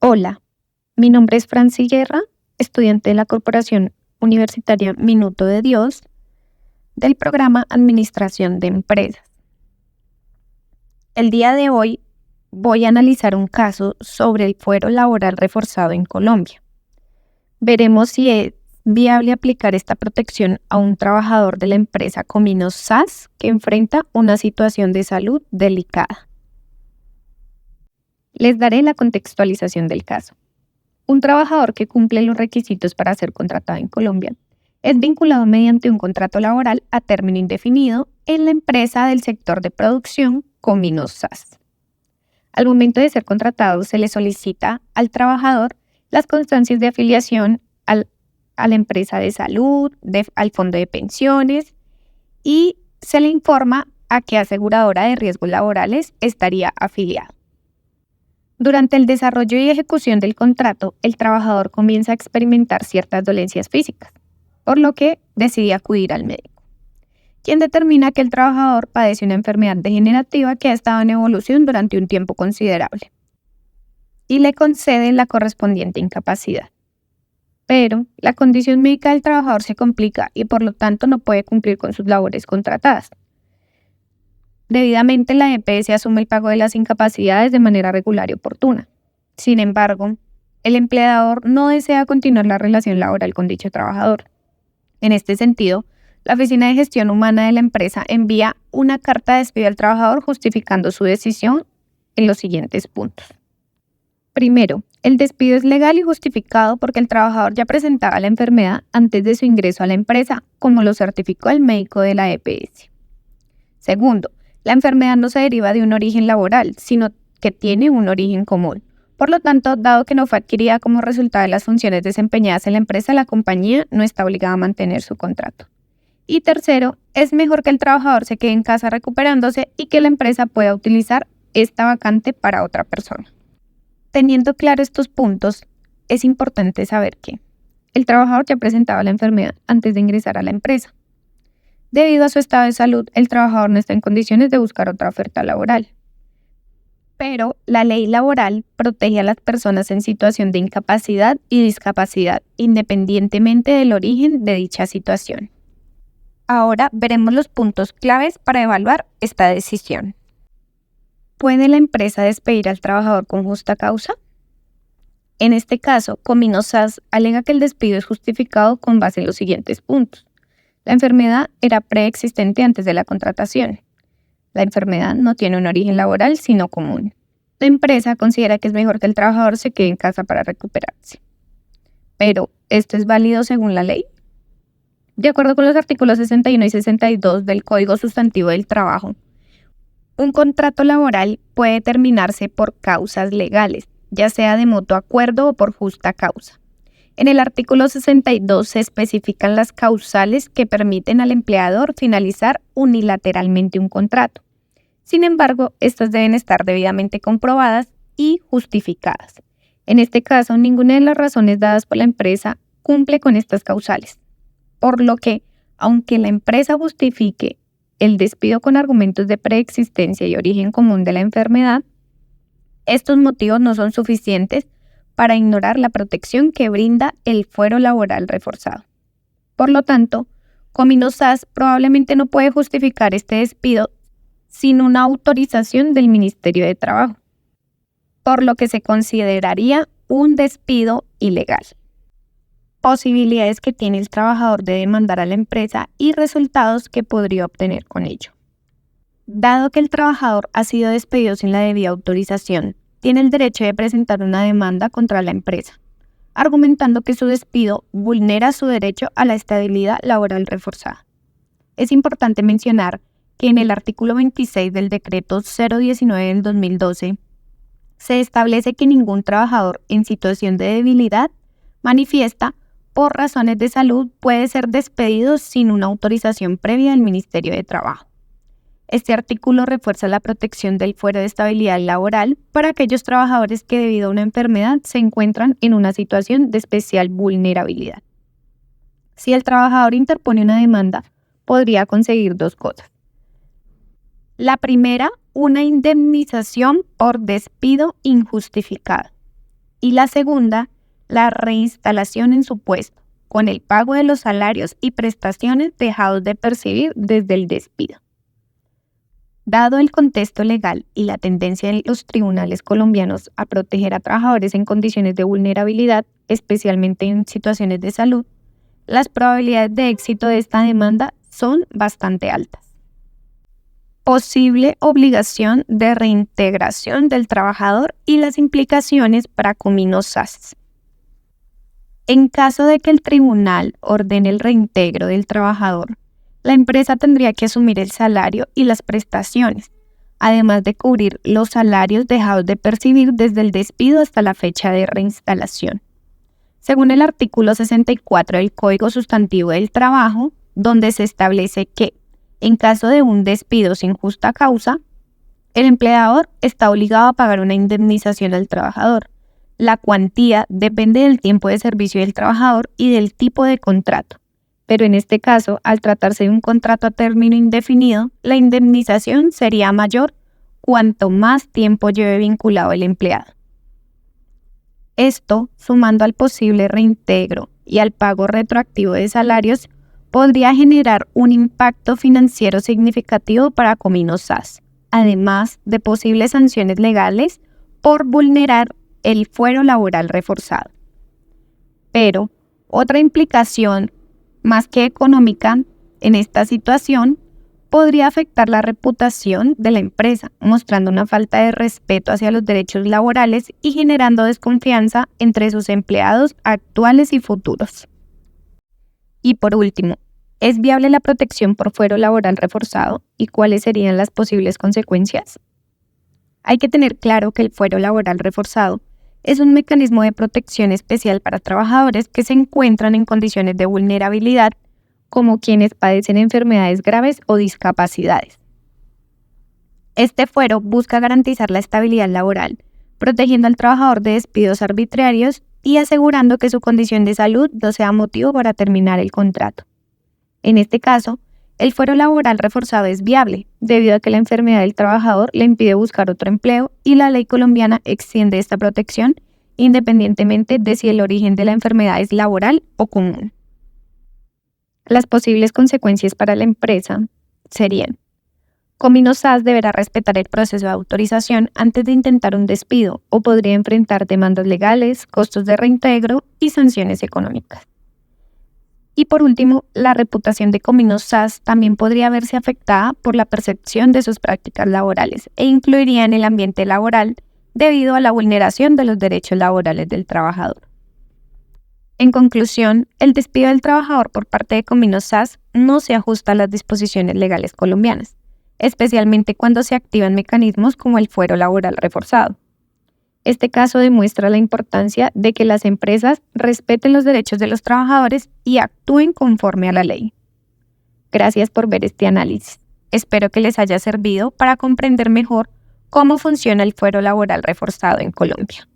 Hola, mi nombre es Franci Guerra, estudiante de la Corporación Universitaria Minuto de Dios del programa Administración de Empresas. El día de hoy voy a analizar un caso sobre el fuero laboral reforzado en Colombia. Veremos si es viable aplicar esta protección a un trabajador de la empresa Cominos SAS que enfrenta una situación de salud delicada. Les daré la contextualización del caso. Un trabajador que cumple los requisitos para ser contratado en Colombia es vinculado mediante un contrato laboral a término indefinido en la empresa del sector de producción Cominos SAS. Al momento de ser contratado, se le solicita al trabajador las constancias de afiliación a la empresa de salud, al fondo de pensiones, y se le informa a qué aseguradora de riesgos laborales estaría afiliado. Durante el desarrollo y ejecución del contrato, el trabajador comienza a experimentar ciertas dolencias físicas, por lo que decide acudir al médico, quien determina que el trabajador padece una enfermedad degenerativa que ha estado en evolución durante un tiempo considerable y le concede la correspondiente incapacidad. Pero la condición médica del trabajador se complica y por lo tanto no puede cumplir con sus labores contratadas. Debidamente, la EPS asume el pago de las incapacidades de manera regular y oportuna. Sin embargo, el empleador no desea continuar la relación laboral con dicho trabajador. En este sentido, la Oficina de Gestión Humana de la empresa envía una carta de despido al trabajador justificando su decisión en los siguientes puntos. Primero, el despido es legal y justificado porque el trabajador ya presentaba la enfermedad antes de su ingreso a la empresa, como lo certificó el médico de la EPS. Segundo, la enfermedad no se deriva de un origen laboral, sino que tiene un origen común. Por lo tanto, dado que no fue adquirida como resultado de las funciones desempeñadas en la empresa, la compañía no está obligada a mantener su contrato. Y tercero, es mejor que el trabajador se quede en casa recuperándose y que la empresa pueda utilizar esta vacante para otra persona. Teniendo claro estos puntos, es importante saber que el trabajador ya presentaba la enfermedad antes de ingresar a la empresa. Debido a su estado de salud, el trabajador no está en condiciones de buscar otra oferta laboral. Pero la ley laboral protege a las personas en situación de incapacidad y discapacidad, independientemente del origen de dicha situación. Ahora veremos los puntos claves para evaluar esta decisión. ¿Puede la empresa despedir al trabajador con justa causa? En este caso, Cominos SAS alega que el despido es justificado con base en los siguientes puntos. La enfermedad era preexistente antes de la contratación. La enfermedad no tiene un origen laboral, sino común. La empresa considera que es mejor que el trabajador se quede en casa para recuperarse. Pero, ¿esto es válido según la ley? De acuerdo con los artículos 61 y 62 del Código Sustantivo del Trabajo, un contrato laboral puede terminarse por causas legales, ya sea de mutuo acuerdo o por justa causa. En el artículo 62 se especifican las causales que permiten al empleador finalizar unilateralmente un contrato. Sin embargo, estas deben estar debidamente comprobadas y justificadas. En este caso, ninguna de las razones dadas por la empresa cumple con estas causales, por lo que, aunque la empresa justifique el despido con argumentos de preexistencia y origen común de la enfermedad, estos motivos no son suficientes para ignorar la protección que brinda el fuero laboral reforzado. Por lo tanto, Cominos SAS probablemente no puede justificar este despido sin una autorización del Ministerio de Trabajo, por lo que se consideraría un despido ilegal. Posibilidades que tiene el trabajador de demandar a la empresa y resultados que podría obtener con ello. Dado que el trabajador ha sido despedido sin la debida autorización, tiene el derecho de presentar una demanda contra la empresa, argumentando que su despido vulnera su derecho a la estabilidad laboral reforzada. Es importante mencionar que en el artículo 26 del Decreto 019 del 2012 se establece que ningún trabajador en situación de debilidad manifiesta por razones de salud puede ser despedido sin una autorización previa del Ministerio de Trabajo. Este artículo refuerza la protección del fuero de estabilidad laboral para aquellos trabajadores que debido a una enfermedad se encuentran en una situación de especial vulnerabilidad. Si el trabajador interpone una demanda, podría conseguir dos cosas. La primera, una indemnización por despido injustificado. Y la segunda, la reinstalación en su puesto, con el pago de los salarios y prestaciones dejados de percibir desde el despido. Dado el contexto legal y la tendencia de los tribunales colombianos a proteger a trabajadores en condiciones de vulnerabilidad, especialmente en situaciones de salud, las probabilidades de éxito de esta demanda son bastante altas. Posible obligación de reintegración del trabajador y las implicaciones para Comino SAS. En caso de que el tribunal ordene el reintegro del trabajador, la empresa tendría que asumir el salario y las prestaciones, además de cubrir los salarios dejados de percibir desde el despido hasta la fecha de reinstalación. Según el artículo 64 del Código Sustantivo del Trabajo, donde se establece que, en caso de un despido sin justa causa, el empleador está obligado a pagar una indemnización al trabajador. La cuantía depende del tiempo de servicio del trabajador y del tipo de contrato. Pero en este caso, al tratarse de un contrato a término indefinido, la indemnización sería mayor cuanto más tiempo lleve vinculado el empleado. Esto, sumando al posible reintegro y al pago retroactivo de salarios, podría generar un impacto financiero significativo para Comino SAS, además de posibles sanciones legales por vulnerar el fuero laboral reforzado. Pero otra implicación, más que económica, en esta situación podría afectar la reputación de la empresa, mostrando una falta de respeto hacia los derechos laborales y generando desconfianza entre sus empleados actuales y futuros. Y por último, ¿es viable la protección por fuero laboral reforzado y cuáles serían las posibles consecuencias? Hay que tener claro que el fuero laboral reforzado es un mecanismo de protección especial para trabajadores que se encuentran en condiciones de vulnerabilidad, como quienes padecen enfermedades graves o discapacidades. Este fuero busca garantizar la estabilidad laboral, protegiendo al trabajador de despidos arbitrarios y asegurando que su condición de salud no sea motivo para terminar el contrato. En este caso, el fuero laboral reforzado es viable, debido a que la enfermedad del trabajador le impide buscar otro empleo y la ley colombiana extiende esta protección independientemente de si el origen de la enfermedad es laboral o común. Las posibles consecuencias para la empresa serían: Comino SAS deberá respetar el proceso de autorización antes de intentar un despido o podría enfrentar demandas legales, costos de reintegro y sanciones económicas. Y por último, la reputación de Comino SAS también podría verse afectada por la percepción de sus prácticas laborales e influiría en el ambiente laboral debido a la vulneración de los derechos laborales del trabajador. En conclusión, el despido del trabajador por parte de Comino SAS no se ajusta a las disposiciones legales colombianas, especialmente cuando se activan mecanismos como el fuero laboral reforzado. Este caso demuestra la importancia de que las empresas respeten los derechos de los trabajadores y actúen conforme a la ley. Gracias por ver este análisis. Espero que les haya servido para comprender mejor cómo funciona el fuero laboral reforzado en Colombia.